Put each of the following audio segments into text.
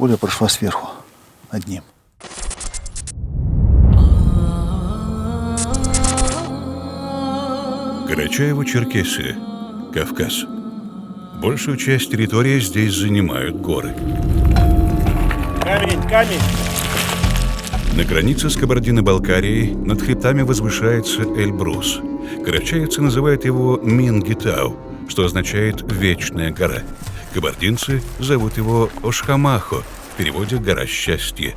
пуля прошла сверху, над ним. Карачаево-Черкесия, Кавказ. Большую часть территории здесь занимают горы. Камень! На границе с Кабардино-Балкарией над хребтами возвышается Эльбрус. Карачаевцы называют его Мингитау, что означает «вечная гора». Кабардинцы зовут его Ошхамахо, в переводе «гора счастья».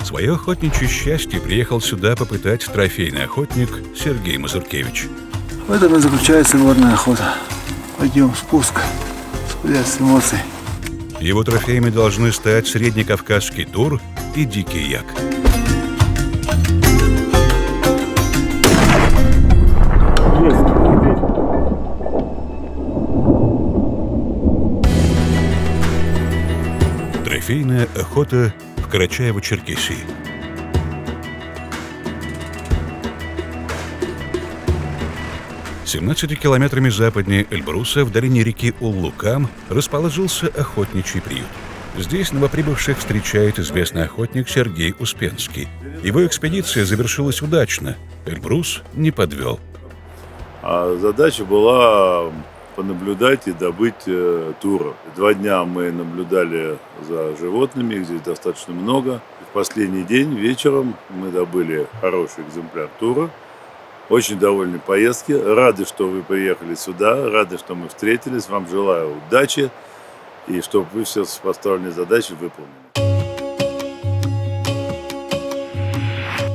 Свое охотничье счастье приехал сюда попытать трофейный охотник Сергей Мазуркевич. В этом и заключается горная охота. Пойдем, спуск, всплеск эмоций. Его трофеями должны стать среднекавказский тур и дикий як. Трофейная охота в Карачаево-Черкесии. «17 километрами западнее Эльбруса, в долине реки Уллукам, расположился охотничий приют. Здесь новоприбывших встречает известный охотник Сергей Успенский. Его экспедиция завершилась удачно. Эльбрус не подвел. А задача была понаблюдать и добыть тура. 2 дня мы наблюдали за животными, их здесь достаточно много. И в последний день вечером мы добыли хороший экземпляр тура. Очень довольны поездки. Рады, что вы приехали сюда, рады, что мы встретились. Вам желаю удачи и чтобы вы все поставленные задачи выполнили.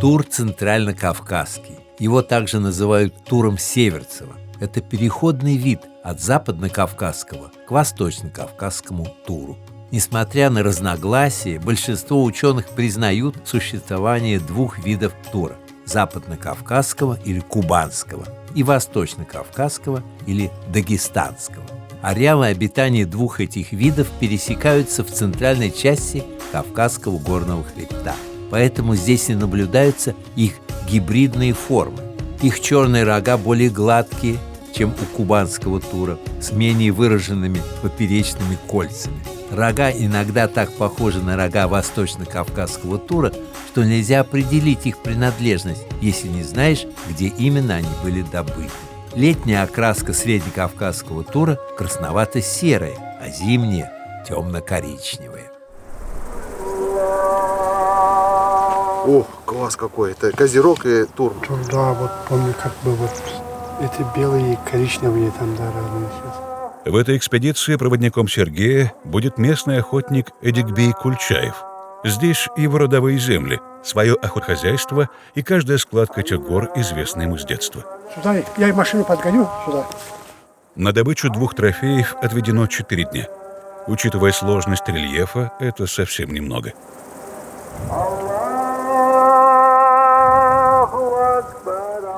Тур центрально-кавказский. Его также называют туром Северцева. Это переходный вид от западно-кавказского к восточно-кавказскому туру. Несмотря на разногласия, большинство ученых признают существование 2 видов тура – западно-кавказского или кубанского и восточно-кавказского или дагестанского. Ареалы обитания 2 этих видов пересекаются в центральной части Кавказского горного хребта. Поэтому здесь и наблюдаются их гибридные формы. Их черные рога более гладкие, чем у кубанского тура, с менее выраженными поперечными кольцами. Рога иногда так похожи на рога восточно-кавказского тура, что нельзя определить их принадлежность, если не знаешь, где именно они были добыты. Летняя окраска среднекавказского тура красновато-серая, а зимняя – темно-коричневая. Ох, класс какой! Это козерог и тур. Да, вот помню, как бы вот эти белые и коричневые там, да, разные сейчас. В этой экспедиции проводником Сергея будет местный охотник Эдикбей Кульчаев. Здесь его родовые земли, свое охотхозяйство и каждая складка этих гор известна ему с детства. Сюда я машину подгоню, сюда. На добычу 2 трофеев отведено 4 дня. Учитывая сложность рельефа, это совсем немного.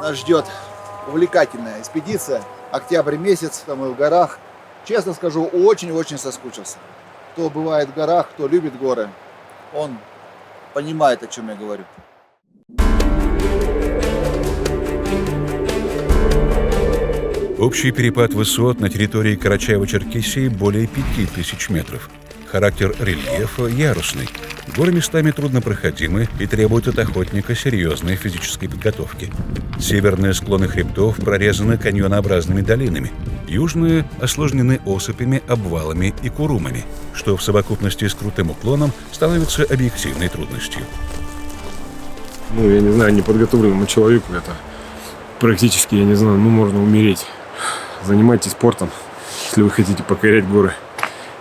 Нас ждет увлекательная экспедиция. Октябрь месяц, там мы в горах. Честно скажу, очень-очень соскучился. Кто бывает в горах, кто любит горы, он понимает, о чем я говорю. Общий перепад высот на территории Карачаево-Черкесии более 5000 метров. Характер рельефа ярусный. Горы местами труднопроходимы и требуют от охотника серьезной физической подготовки. Северные склоны хребтов прорезаны каньонообразными долинами. Южные осложнены осыпями, обвалами и курумами, что в совокупности с крутым уклоном становится объективной трудностью. Я не знаю, неподготовленному человеку это практически, я не знаю, можно умереть. Занимайтесь спортом, если вы хотите покорять горы,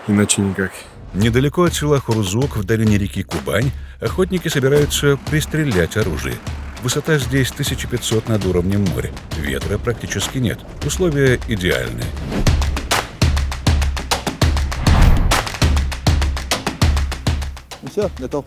иначе никак. Недалеко от села Хурзук в долине реки Кубань охотники собираются пристрелять оружие. Высота здесь 1500 над уровнем моря. Ветра практически нет. Условия идеальные. Ну все, готов.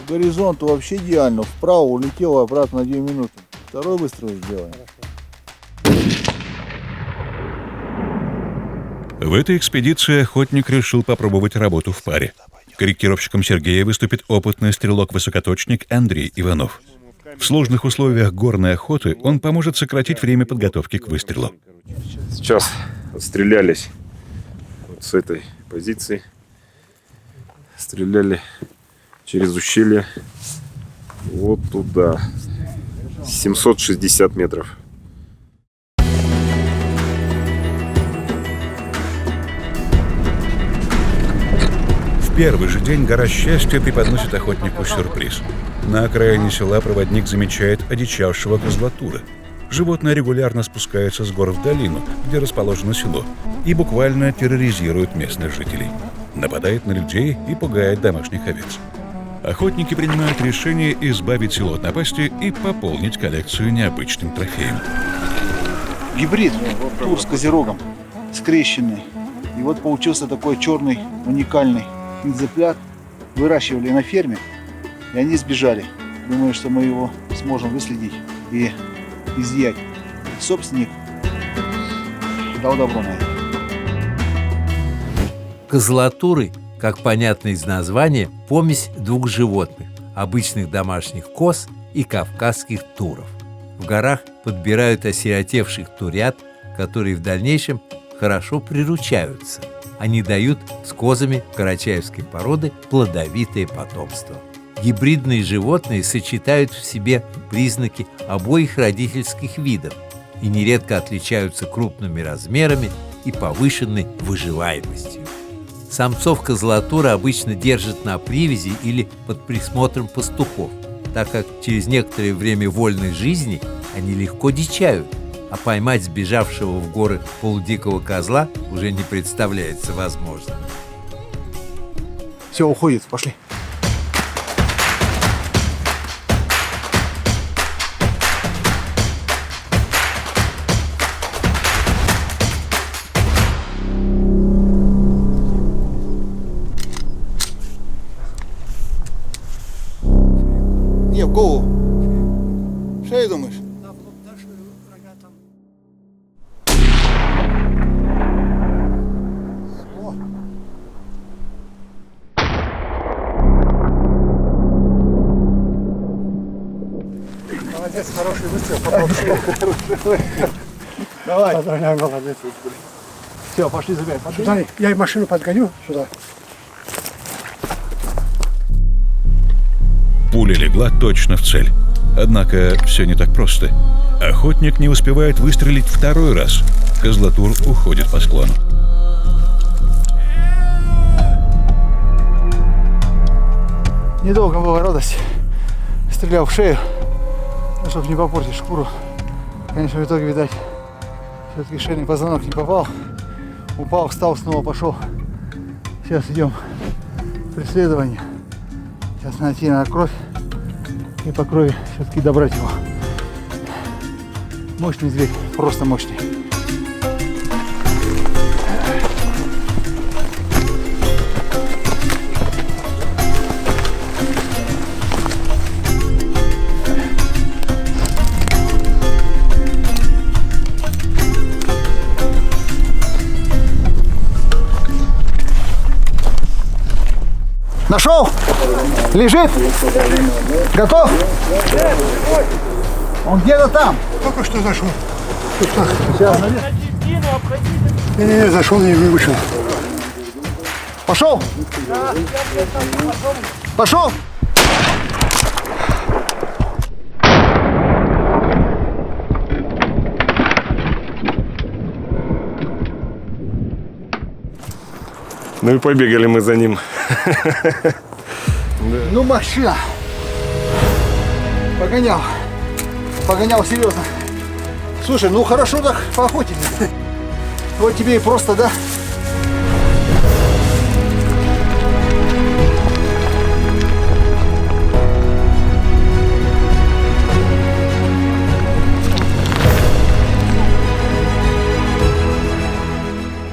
По горизонту вообще идеально. Вправо улетело, обратно на 2 минуты. Второй выстрел сделаем. В этой экспедиции охотник решил попробовать работу в паре. Корректировщиком Сергея выступит опытный стрелок-высокоточник Андрей Иванов. В сложных условиях горной охоты он поможет сократить время подготовки к выстрелу. Сейчас отстрелялись вот с этой позиции. Стреляли через ущелье вот туда. 760 метров. В первый же день гора Счастья преподносит охотнику сюрприз. На окраине села проводник замечает одичавшего козлатура. Животное регулярно спускается с гор в долину, где расположено село, и буквально терроризирует местных жителей. Нападает на людей и пугает домашних овец. Охотники принимают решение избавить село от напасти и пополнить коллекцию необычным трофеем. Гибрид тур с козерогом, скрещенный. И вот получился такой черный, уникальный экземпляр. Выращивали на ферме, и они сбежали. Думаю, что мы его сможем выследить и изъять. Собственник дал добро на это. Козлатуры, как понятно из названия, помесь двух животных – обычных домашних коз и кавказских туров. В горах подбирают осиротевших турят, которые в дальнейшем хорошо приручаются. Они дают с козами карачаевской породы плодовитое потомство. Гибридные животные сочетают в себе признаки обоих родительских видов и нередко отличаются крупными размерами и повышенной выживаемостью. Самцов козлатура обычно держат на привязи или под присмотром пастухов, так как через некоторое время вольной жизни они легко дичают, а поймать сбежавшего в горы полудикого козла уже не представляется возможным. Все, уходит, пошли. Не, в голову. Шею думаешь? Молодец, хороший выстрел, попал. Давай. Поздравляю, молодец. Все, пошли забирай. Сюда, я машину подгоню сюда. Пуля легла точно в цель. Однако все не так просто. Охотник не успевает выстрелить второй раз. Козлатур уходит по склону. Недолго была радость. Стрелял в шею, чтобы не попортить шкуру. Конечно, в итоге, видать, все-таки шейный позвонок не попал. Упал, встал, снова пошел. Сейчас идем в преследование. Сейчас найти надо кровь и по крови все-таки добрать его. Мощный зверь, просто мощный. Нашел? Лежит? Готов? Он где-то там. Только что зашел. Сейчас. Не, зашел и не вышел. Пошел? Пошел? Ну и побегали мы за ним. Ну, машина. Погонял. Погонял серьезно. Слушай, ну хорошо так поохотились. Вот тебе и просто, да?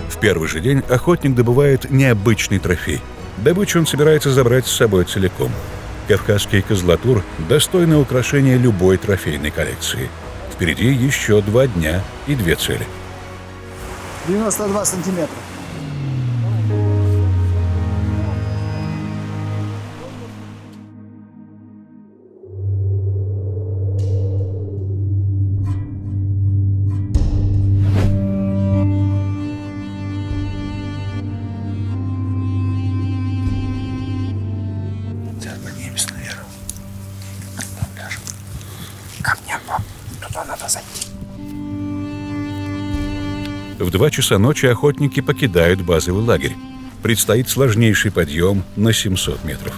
В первый же день охотник добывает необычный трофей. Добычу он собирается забрать с собой целиком. Кавказский козлатур – достойное украшение любой трофейной коллекции. Впереди еще 2 дня и 2 цели. 92 сантиметра. В 2 часа ночи охотники покидают базовый лагерь. Предстоит сложнейший подъем на 700 метров.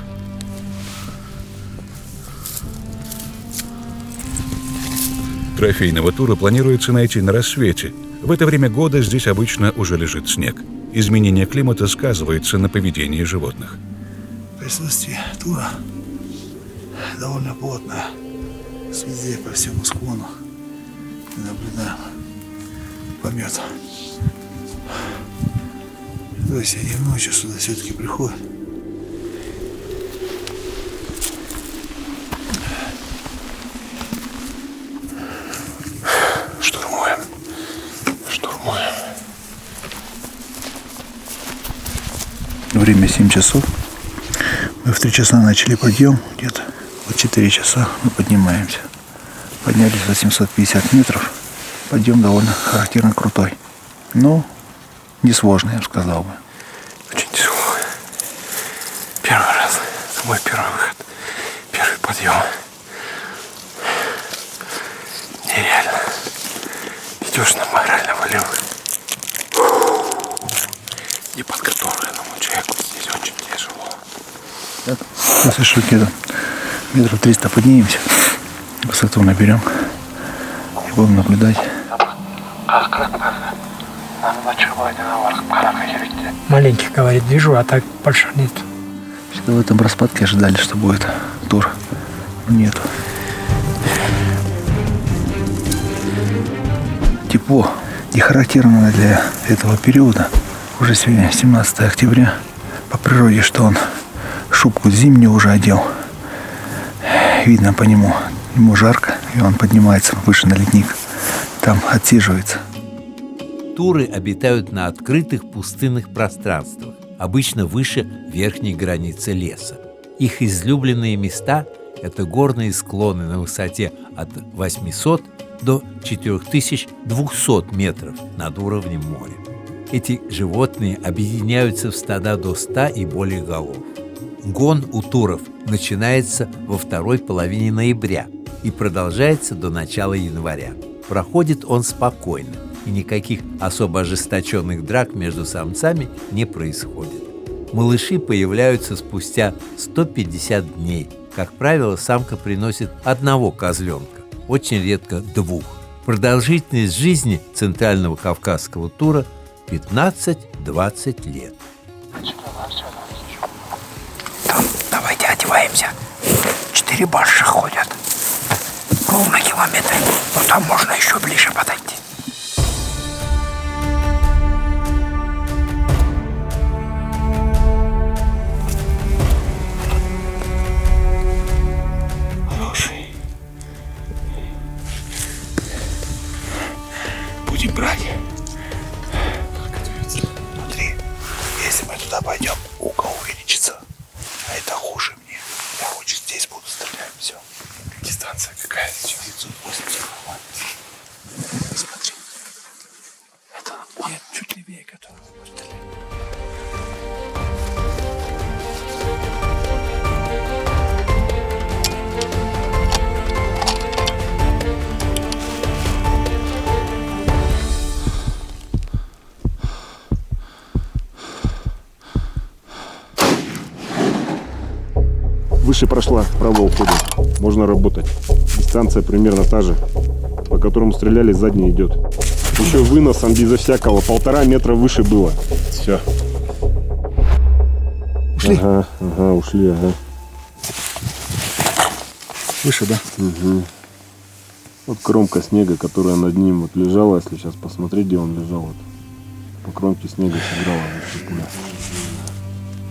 Трофейного тура планируется найти на рассвете. В это время года здесь обычно уже лежит снег. Изменение климата сказывается на поведении животных. Присутствие тура довольно плотное. Везде по всему склону мы наблюдаем помет. То есть они ночью сюда все-таки приходят. Штурмуем. Время 7 часов. Мы в 3 часа начали подъем. Где-то в 4 часа мы поднимаемся. Поднялись 850 метров. Подъем довольно характерно крутой. Но несложный, я бы сказал бы. Очень тяжело. Первый раз. Это мой первый выход. Первый подъем. Нереально. Идешь на морально-волевых. Неподготовленному человеку здесь очень тяжело. Сейчас еще где-то метров 300 поднимемся. Высоту наберем. И будем наблюдать. Маленький, говорит, вижу, а так больше нет. Всегда в этом распадке ожидали, что будет тур. Но нет. Тепло. Не характерно для этого периода. Уже сегодня 17 октября. По природе, что он шубку зимнюю уже одел. Видно по нему. Ему жарко, и он поднимается выше на ледник. Там отсиживается. Туры обитают на открытых пустынных пространствах, обычно выше верхней границы леса. Их излюбленные места – это горные склоны на высоте от 800 до 4200 метров над уровнем моря. Эти животные объединяются в стада до 100 и более голов. Гон у туров начинается во второй половине ноября и продолжается до начала января. Проходит он спокойно, и никаких особо ожесточенных драк между самцами не происходит. Малыши появляются спустя 150 дней. Как правило, самка приносит одного козленка, очень редко двух. Продолжительность жизни центрального кавказского тура 15-20 лет. Давайте одеваемся. 4 баржи ходят. Ровно километр. Но там можно еще ближе подойти. Хороший. Будем брать. Смотри, если мы туда пойдем, угол увеличится. А это хуже мне. Я лучше здесь буду стрелять. Все. Дистанция какая сейчас? 980. Смотри. Это нет, чуть левее, который стрелять. Выше прошла, вправо уходит. Можно работать. Дистанция примерно та же, по которому стреляли, задний идет. Еще выносом безо всякого 1,5 метра выше было. Все. Ушли? Ага, ушли, ага. Выше, да? Угу. Вот кромка снега, которая над ним вот лежала, если сейчас посмотреть, где он лежал, вот, по кромке снега сыграла вот пуля.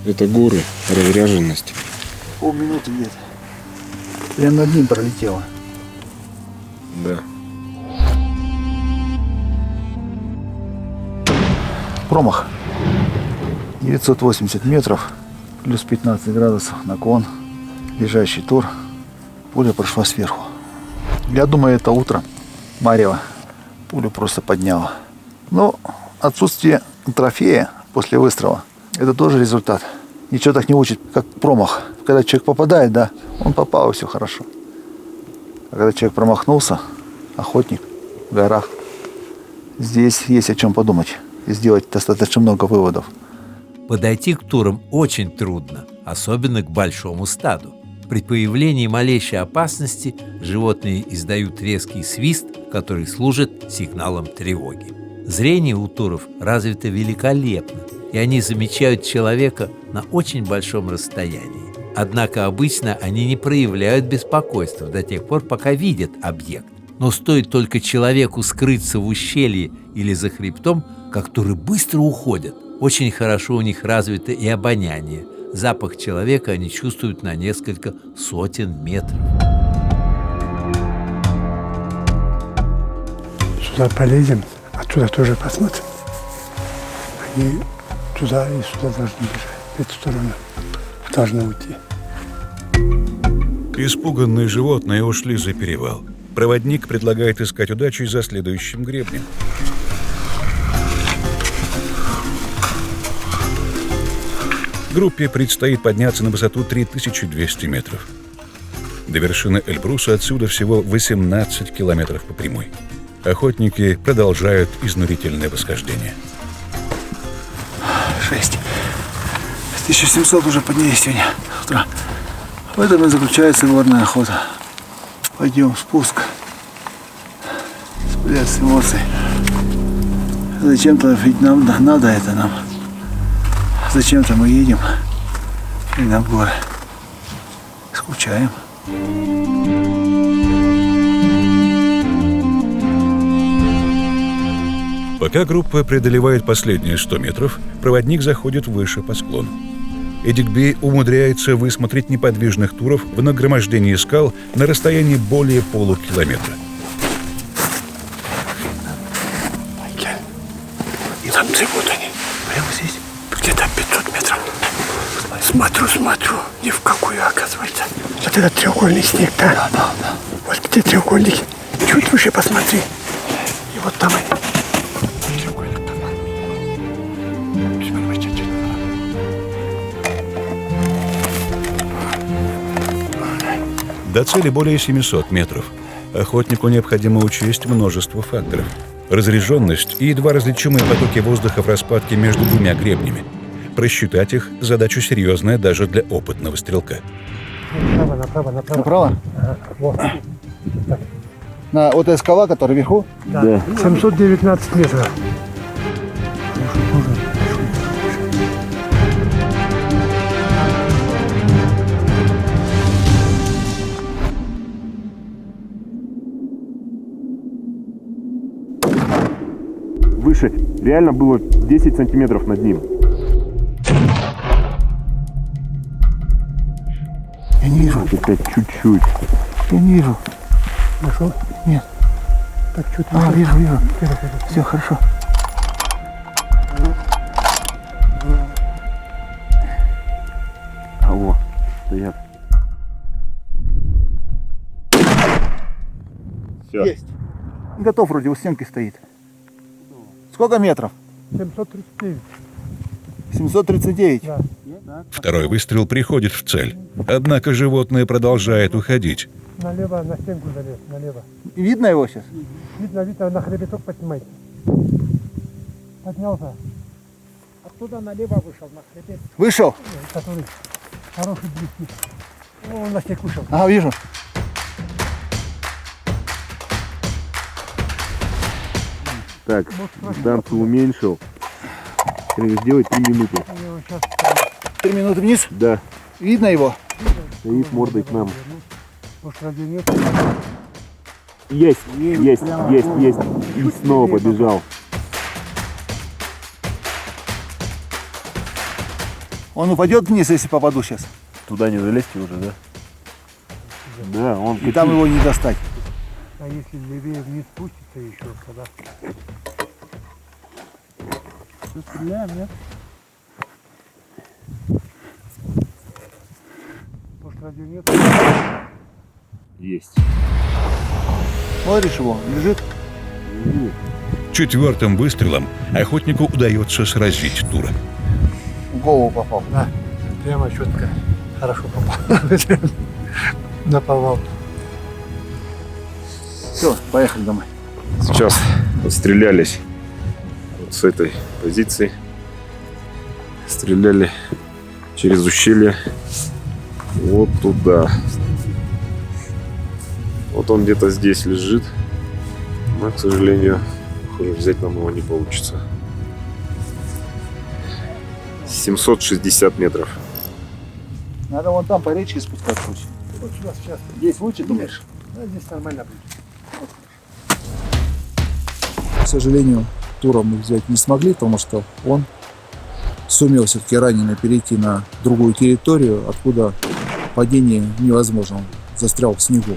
Это горы, разряженность. Полминуты где-то. Прям над ним пролетело. Да. Промах. 980 метров, плюс 15 градусов наклон. Лежащий тур. Пуля прошла сверху. Я думаю, это утро. Марево. Пулю просто подняло. Но отсутствие трофея после выстрела — это тоже результат. Ничего так не учит, как промах. Когда человек попадает, да, он попал, и все хорошо. А когда человек промахнулся, охотник, в горах. Здесь есть о чем подумать и сделать достаточно много выводов. Подойти к турам очень трудно, особенно к большому стаду. При появлении малейшей опасности животные издают резкий свист, который служит сигналом тревоги. Зрение у туров развито великолепно, и они замечают человека на очень большом расстоянии. Однако обычно они не проявляют беспокойства до тех пор, пока видят объект. Но стоит только человеку скрыться в ущелье или за хребтом, как туры быстро уходят. Очень хорошо у них развито и обоняние. Запах человека они чувствуют на несколько сотен метров. Сюда полезем, оттуда тоже посмотрим. Они туда и сюда должны бежать. В эту сторону должны уйти. Испуганные животные ушли за перевал. Проводник предлагает искать удачу за следующим гребнем. Группе предстоит подняться на высоту 3200 метров. До вершины Эльбруса отсюда всего 18 километров по прямой. Охотники продолжают изнурительное восхождение. 6. 1700 уже поднялись сегодня с утра. В этом и заключается горная охота. Пойдем, спуск. Спрятать эмоции. Зачем-то ведь нам надо это нам. Зачем-то мы едем и на горы. Скучаем. Пока группа преодолевает последние 100 метров, проводник заходит выше по склону. Эдикби умудряется высмотреть неподвижных туров в нагромождении скал на расстоянии более полукилометра. И там вот они. Прямо здесь. Где-то 500 метров. Смотрю. Ни в какую, оказывается. Вот этот треугольный снег, да? Да. Вот где треугольник. Чуть выше посмотри. И вот там они. Треугольник там. Чуть. До цели более 700 метров. Охотнику необходимо учесть множество факторов. Разряженность и едва различимые потоки воздуха в распадке между двумя гребнями. Просчитать их – задача серьезная даже для опытного стрелка. Направо. Направо? Вот. На вот эта скала, которая вверху? Да. 719 метров. Выше реально было 10 сантиметров над ним. Я не вижу. Это чуть-чуть. Я не вижу. Нашел? Нет. Так, чуть вижу. Все хорошо. Алло, стоят. Все. Есть. Готов вроде, у стенки стоит. Сколько метров? 739. 739. Да. Второй выстрел приходит в цель. Однако животное продолжает уходить. Налево, на стенку залез, налево. Видно его сейчас? Видно, на хребеток поднимайте. Поднялся. Оттуда налево вышел, на хребет, Вышел? который хороший близкий. Он на снег вышел. Ага, вижу. Так, дистанцию уменьшил. Сделай 3 минуты. 3 минуты вниз. Да. Видно его? Стоит мордой к нам. Может, ради нет? Есть. И снова побежал. Он упадет вниз, если попаду сейчас. Туда не залезьте уже, да? Да, он И там его не достать. А если левее вниз спустится еще, тогда... Все, стреляем, нет? Может, радио нет? Есть. Смотришь его, лежит. Четвертым выстрелом охотнику удается сразить тура. В голову попал. Да, прямо четко. Хорошо попал. Наповал. Все, поехали домой. Сейчас отстрелялись вот с этой позиции. Стреляли через ущелье вот туда. Вот он где-то здесь лежит. Но, к сожалению, похоже, взять нам его не получится. 760 метров. Надо вон там по речке спускаться. Вот сюда сейчас. Здесь лучше, думаешь? Да, здесь нормально будет. К сожалению, тура мы взять не смогли, потому что он сумел все-таки раненый перейти на другую территорию, откуда падение невозможно. Он застрял в снегу.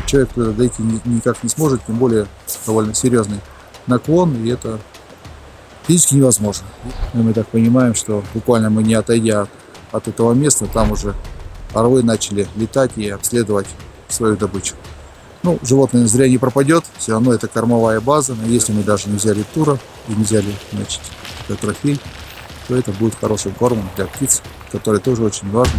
Человек туда дойти никак не сможет, тем более довольно серьезный наклон, и это физически невозможно. И мы так понимаем, что буквально мы не отойдя от этого места, там уже орлы начали летать и обследовать свою добычу. Ну, животное зря не пропадет, все равно это кормовая база, но если мы даже не взяли тура и не взяли, значит, этот трофей, то это будет хорошим кормом для птиц, который тоже очень важен.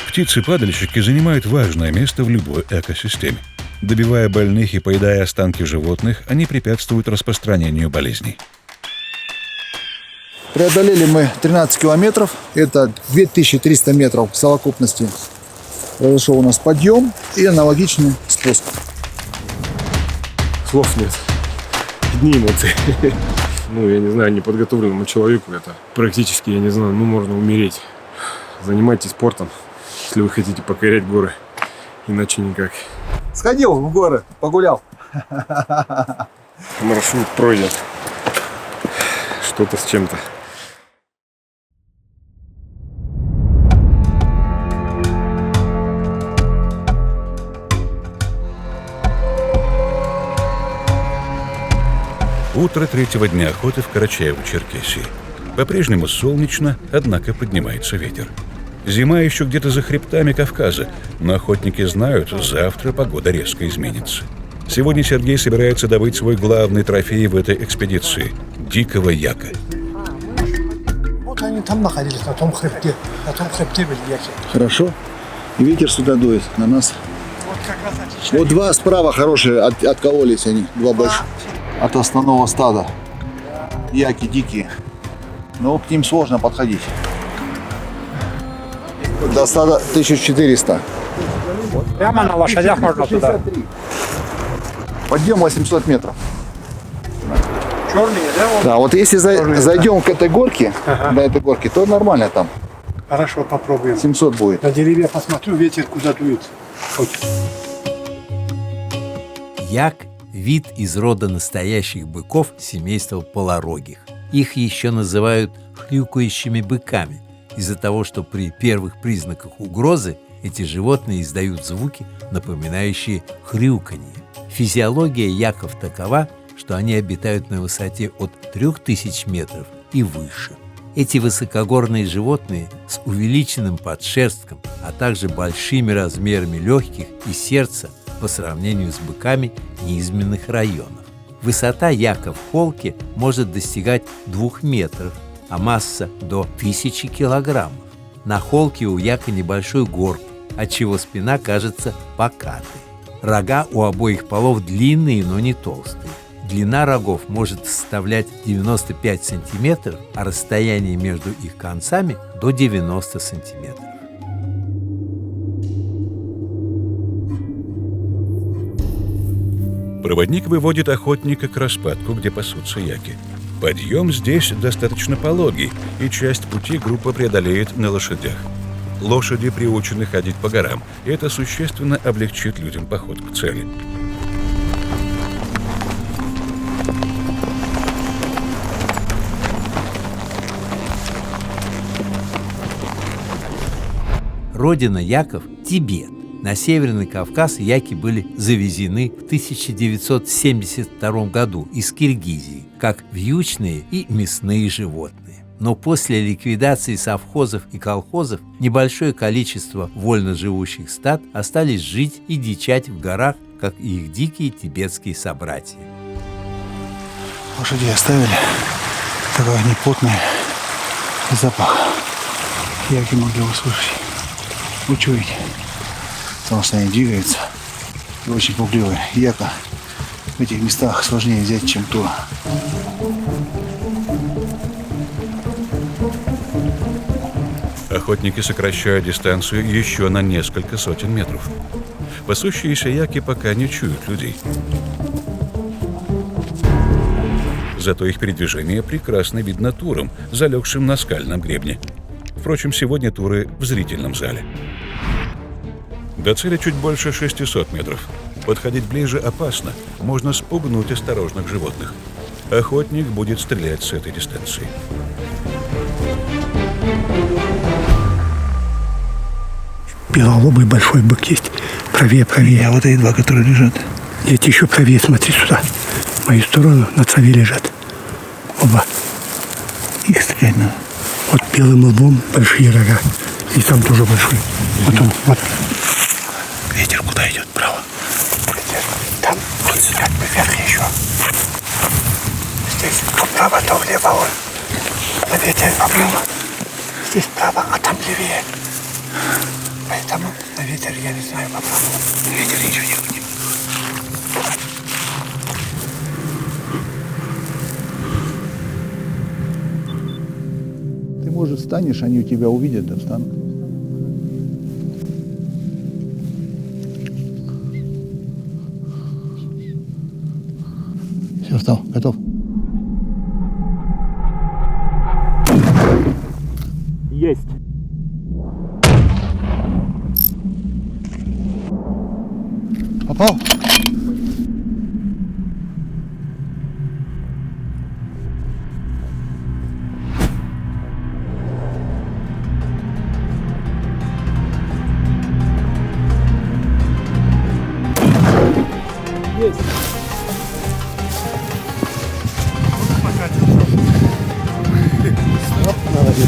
Птицы-падальщики занимают важное место в любой экосистеме. Добивая больных и поедая останки животных, они препятствуют распространению болезней. Преодолели мы 13 километров, это 2300 метров в совокупности. Произошел у нас подъем и аналогичный спуск. Слов нет. Одни эмоции. Ну, я не знаю, неподготовленному человеку это практически, я не знаю, ну, можно умереть. Занимайтесь спортом, если вы хотите покорять горы. Иначе никак. Сходил в горы, погулял. Маршрут пройден. Что-то с чем-то. Утро третьего дня охоты в Карачаево-Черкесии. По-прежнему солнечно, однако поднимается ветер. Зима еще где-то за хребтами Кавказа, но охотники знают, завтра погода резко изменится. Сегодня Сергей собирается добыть свой главный трофей в этой экспедиции – дикого яка. Вот они там находились, на том хребте были яки. Хорошо. И ветер сюда дует на нас. Вот как раз отлично. Вот два справа хорошие, откололись они, два больших. От основного стада. Яки дикие. Но к ним сложно подходить. До стада 1400. Прямо на лошадях можно туда. Подъем 800 метров. Черные, да? Вот? Да, вот если зайдем к этой горке, до этой горки, то нормально там. Хорошо, попробуем. 700 будет. На деревья посмотрю, ветер куда дует. Хоть. Як – вид из рода настоящих быков семейства полорогих. Их еще называют хрюкающими быками из-за того, что при первых признаках угрозы эти животные издают звуки, напоминающие хрюканье. Физиология яков такова, что они обитают на высоте от 3000 метров и выше. Эти высокогорные животные с увеличенным подшерстком, а также большими размерами легких и сердца по сравнению с быками низменных районов. Высота яка в холке может достигать 2 метров, а масса до 1000 килограммов. На холке у яка небольшой горб, отчего спина кажется покатой. Рога у обоих полов длинные, но не толстые. Длина рогов может составлять 95 сантиметров, а расстояние между их концами до 90 сантиметров. Проводник выводит охотника к распадку, где пасутся яки. Подъем здесь достаточно пологий, и часть пути группа преодолеет на лошадях. Лошади приучены ходить по горам, и это существенно облегчит людям поход к цели. Родина яков – Тибет. На Северный Кавказ яки были завезены в 1972 году из Киргизии, как вьючные и мясные животные. Но после ликвидации совхозов и колхозов небольшое количество вольно живущих стад остались жить и дичать в горах, как и их дикие тибетские собратья. Лошади оставили. Такой непутный запах. Яки могли услышать, учуять. потому что они двигаются и очень пугливые. Яка в этих местах сложнее взять, чем тура. Охотники сокращают дистанцию еще на несколько сотен метров. Пасущиеся яки пока не чуют людей. Зато их передвижение прекрасно видно турам, залегшим на скальном гребне. Впрочем, сегодня туры в зрительном зале. До цели чуть больше 600 метров. Подходить ближе опасно, можно спугнуть осторожных животных. Охотник будет стрелять с этой дистанции. Белолобый большой бык есть. Правее, правее. А вот эти два, которые лежат. Эти еще правее, смотри сюда. В мою сторону на траве лежат. Оба. Их стрелять надо. Вот белым лбом большие рога. И там тоже большой. Вот он, вот. Ветер куда идет? Право. Ветер. Там вот сюда, вверх еще. Здесь то вправо, то влево он. На ветер поправо. Здесь право, а там левее. Поэтому на ветер я не знаю попробовать. Ветер ничего не будет. Ты, может, встанешь, они у тебя увидят, да встанут. Все, встал, готов. Есть. Попал? Есть. Молодец.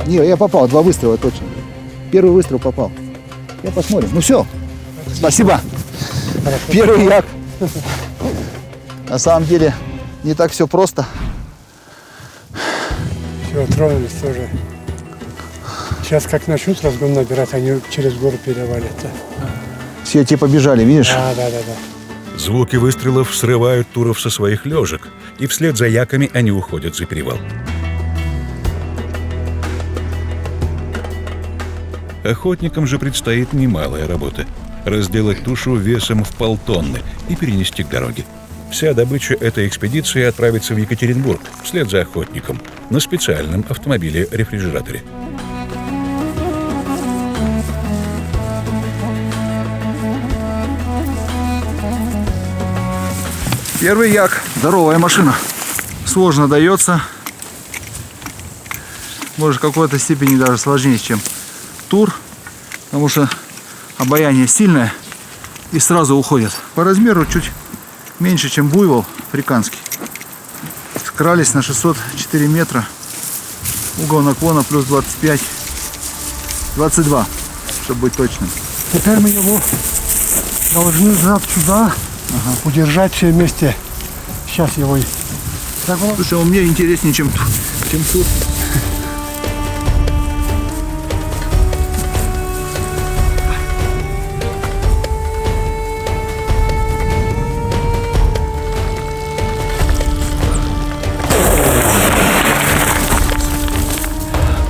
Не, я попал, 2 выстрела точно. Первый выстрел попал. Я посмотрим. Ну все. Спасибо. Первый як. На самом деле не так все просто. Все, тронулись тоже. Сейчас как начнут разгон набирать, они через гору перевалятся. Все те побежали, видишь? Да. Звуки выстрелов срывают туров со своих лежек, и вслед за яками они уходят за перевал. Охотникам же предстоит немалая работа – разделать тушу весом в полтонны и перенести к дороге. Вся добыча этой экспедиции отправится в Екатеринбург вслед за охотником на специальном автомобиле-рефрижераторе. Первый як. Здоровая машина. Сложно дается. Может, в какой-то степени даже сложнее, чем тур. Потому что обаяние сильное и сразу уходит. По размеру чуть меньше, чем буйвол африканский. Скрались на 604 метра. Угол наклона плюс 25. 22, чтобы быть точным. Теперь мы его должны сюда удержать все вместе. Сейчас его... Так вот. Слушай, он мне интереснее, чем тур.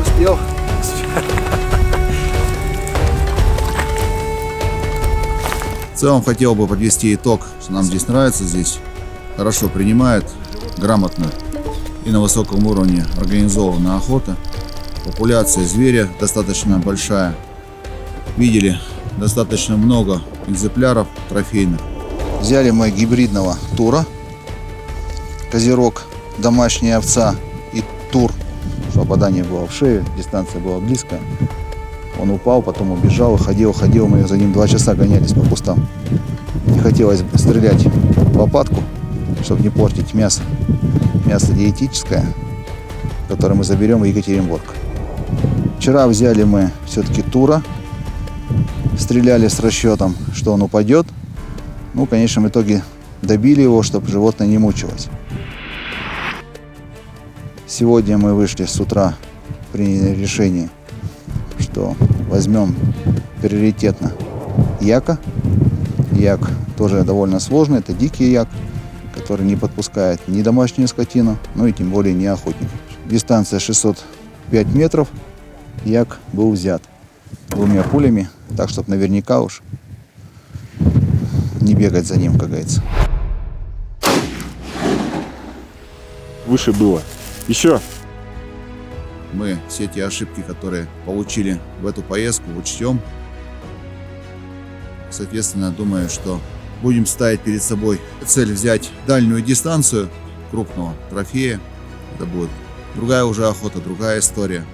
Успел. В целом хотел бы подвести итог, что нам здесь нравится, здесь хорошо принимают, грамотно и на высоком уровне организована охота. Популяция зверя достаточно большая. Видели достаточно много экземпляров трофейных. Взяли мы гибридного тура, козерог, домашняя овца и тур. Попадание было в шею, дистанция была близкая. Он упал, потом убежал, ходил, мы за ним 2 часа гонялись по кустам. Не хотелось стрелять в лопатку, чтобы не портить мясо. Мясо диетическое, которое мы заберем в Екатеринбург. Вчера взяли мы все-таки тура, стреляли с расчетом, что он упадет. Ну, в конечном итоге добили его, чтобы животное не мучилось. Сегодня мы вышли с утра, приняли решение, что возьмем приоритетно яка. Як тоже довольно сложный, это дикий як, который не подпускает ни домашнюю скотину, ну и тем более не охотников. Дистанция 605 метров, як был взят 2 пулями, так чтобы наверняка уж не бегать за ним, как говорится. Выше было. Еще. Мы все те ошибки, которые получили в эту поездку, учтем. Соответственно, думаю, что будем ставить перед собой цель взять дальнюю дистанцию крупного трофея. Это будет другая уже охота, другая история.